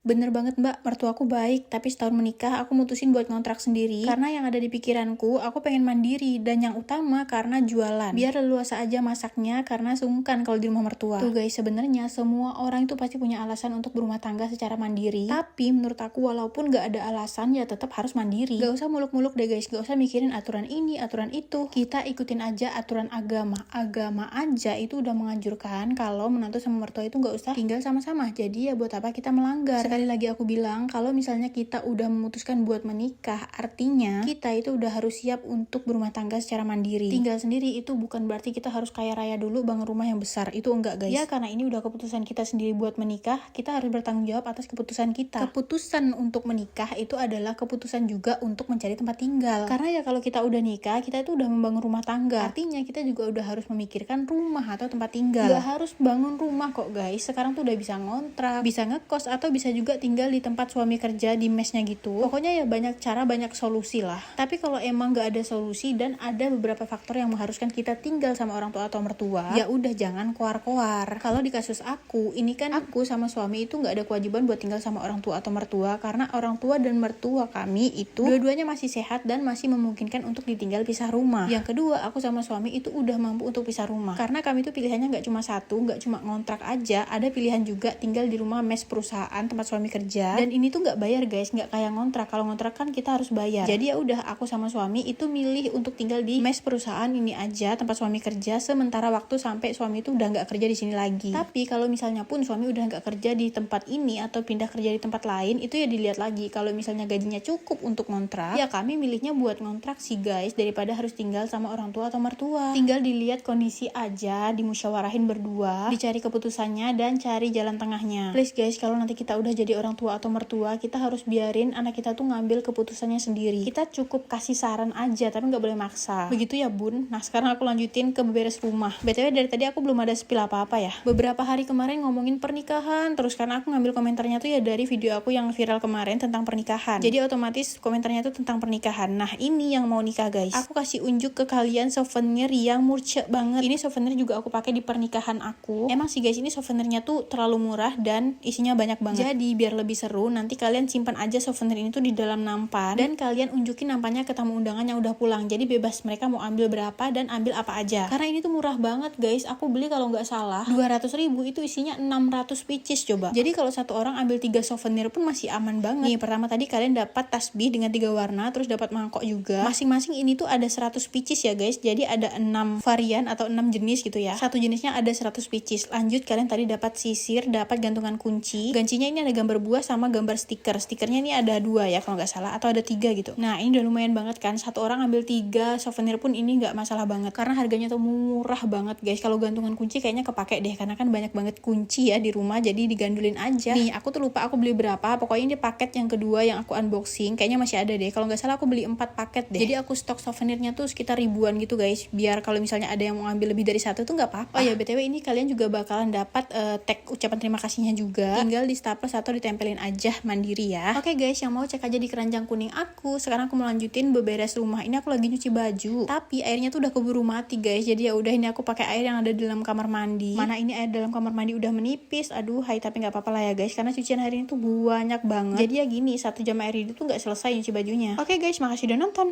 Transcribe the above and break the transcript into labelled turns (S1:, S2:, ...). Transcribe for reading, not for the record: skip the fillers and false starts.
S1: Bener banget mbak, mertuaku baik, tapi setahun menikah aku mutusin buat ngontrak sendiri karena yang ada di pikiranku, aku pengen mandiri dan yang utama karena jualan. Biar leluasa aja masaknya karena sungkan kalau di rumah mertua. Tuh guys, sebenarnya semua orang itu pasti punya alasan untuk berumah tangga secara mandiri. Tapi menurut aku walaupun gak ada alasan ya tetap harus mandiri. Gak usah muluk-muluk deh guys, gak usah mikirin aturan ini, aturan itu. Kita ikutin aja aturan agama. Agama aja itu udah menganjurkan kalau menantu sama mertua itu gak usah tinggal sama-sama. Jadi ya buat apa kita melanggar? Sekali lagi aku bilang, kalau misalnya kita udah memutuskan buat menikah, artinya kita itu udah harus siap untuk berumah tangga secara mandiri. Tinggal sendiri itu bukan berarti kita harus kaya raya dulu bangun rumah yang besar. Itu enggak guys. Ya karena ini udah keputusan kita sendiri buat menikah, kita harus bertanggung jawab atas keputusan kita. Keputusan untuk menikah itu adalah keputusan juga untuk mencari tempat tinggal. Karena ya kalau kita udah nikah, kita itu udah membangun rumah tangga. Artinya kita juga udah harus memikirkan rumah atau tempat tinggal. Gak harus bangun rumah kok guys. Sekarang tuh udah bisa ngontrak, bisa ngekos, atau bisa juga tinggal di tempat suami kerja di mesnya gitu. Pokoknya ya banyak cara, banyak solusi lah. Tapi kalau emang gak ada solusi dan ada beberapa faktor yang mengharuskan kita tinggal sama orang tua atau mertua, ya udah jangan koar-koar. Kalau di kasus aku, ini kan aku sama suami itu gak ada kewajiban buat tinggal sama orang tua atau mertua karena orang tua dan mertua kami itu dua-duanya masih sehat dan masih memungkinkan untuk ditinggal pisah rumah. Yang kedua, aku sama suami itu udah mampu untuk pisah rumah. Karena kami itu pilihannya gak cuma satu, gak cuma ngontrak aja, ada pilihan juga tinggal di rumah mes perusahaan tempat suami kerja, dan ini tuh nggak bayar guys, nggak kayak ngontrak. Kalau ngontrak kan kita harus bayar. Jadi ya udah, aku sama suami itu milih untuk tinggal di mes perusahaan ini aja tempat suami kerja sementara waktu sampai suami itu udah nggak kerja di sini lagi. Tapi kalau misalnya pun suami udah nggak kerja di tempat ini atau pindah kerja di tempat lain, itu ya dilihat lagi. Kalau misalnya gajinya cukup untuk ngontrak, ya kami milihnya buat ngontrak sih guys, daripada harus tinggal sama orang tua atau mertua. Tinggal dilihat kondisi aja, dimusyawarahin berdua, dicari keputusannya dan cari jalan tengahnya. Please guys, kalau nanti kita udah jadi orang tua atau mertua, kita harus biarin anak kita tuh ngambil keputusannya sendiri. Kita cukup kasih saran aja, tapi nggak boleh maksa. Begitu ya bun. Nah sekarang aku lanjutin ke beberes rumah. BTW dari tadi aku belum ada spill apa-apa ya. Beberapa hari kemarin ngomongin pernikahan, terus karena aku ngambil komentarnya tuh ya dari video aku yang viral kemarin tentang pernikahan. Jadi otomatis komentarnya tuh tentang pernikahan. Nah ini yang mau nikah guys. Aku kasih unjuk ke kalian souvenir yang murce banget. Ini souvenir juga aku pakai di pernikahan aku. Emang sih guys, ini souvenirnya tuh terlalu murah dan isinya banyak banget. Jadi biar lebih seru, nanti kalian simpan aja souvenir ini tuh di dalam nampan dan kalian unjukin nampannya ke tamu undangan yang udah pulang. Jadi bebas mereka mau ambil berapa dan ambil apa aja. Karena ini tuh murah banget guys. Aku beli kalau nggak salah 200.000, itu isinya 600 pieces coba. Jadi kalau satu orang ambil 3 souvenir pun masih aman banget. Nih pertama tadi kalian dapat tasbih dengan 3 warna, terus dapat mangkok juga. Masing-masing ini tuh ada 100 pieces ya guys. Jadi ada 6 varian atau 6 jenis gitu ya. Satu jenisnya ada 100 pieces. Lanjut kalian tadi dapat sisir, dapat gantungan kunci. Gancinya ini ada gambar buah sama gambar stiker. Stikernya ini ada 2 ya kalau nggak salah, atau ada 3 gitu. Nah ini udah lumayan banget kan. Satu orang ambil 3 souvenir pun ini nggak masalah banget karena harganya tuh murah banget guys. Kalau gantungan kunci kayaknya kepake deh karena kan banyak banget kunci ya di rumah, jadi digandulin aja. Nih aku tuh lupa aku beli berapa. Pokoknya ini paket yang kedua yang aku unboxing kayaknya masih ada deh. Kalau nggak salah aku beli 4 paket deh. Jadi aku stok souvenirnya tuh sekitar ribuan gitu guys. Biar kalau misalnya ada yang mau ambil lebih dari satu tuh nggak apa-apa. Oh ya BTW ini kalian juga bakalan dapat tag ucapan terima kasihnya juga. Tinggal di staples atau ditempelin aja mandiri ya. Oke guys, yang mau cek aja di keranjang kuning aku. Sekarang aku mau lanjutin beberes rumah. Ini aku lagi nyuci baju, tapi airnya tuh udah keburu mati guys. Jadi ya udah, ini aku pakai air yang ada di dalam kamar mandi. Mana ini air dalam kamar mandi udah menipis. Aduh, hai, tapi nggak apa-apa lah ya guys, karena cucian hari ini tuh banyak banget. Jadi ya gini, 1 jam air itu tuh nggak selesai nyuci bajunya. Oke guys, makasih udah nonton.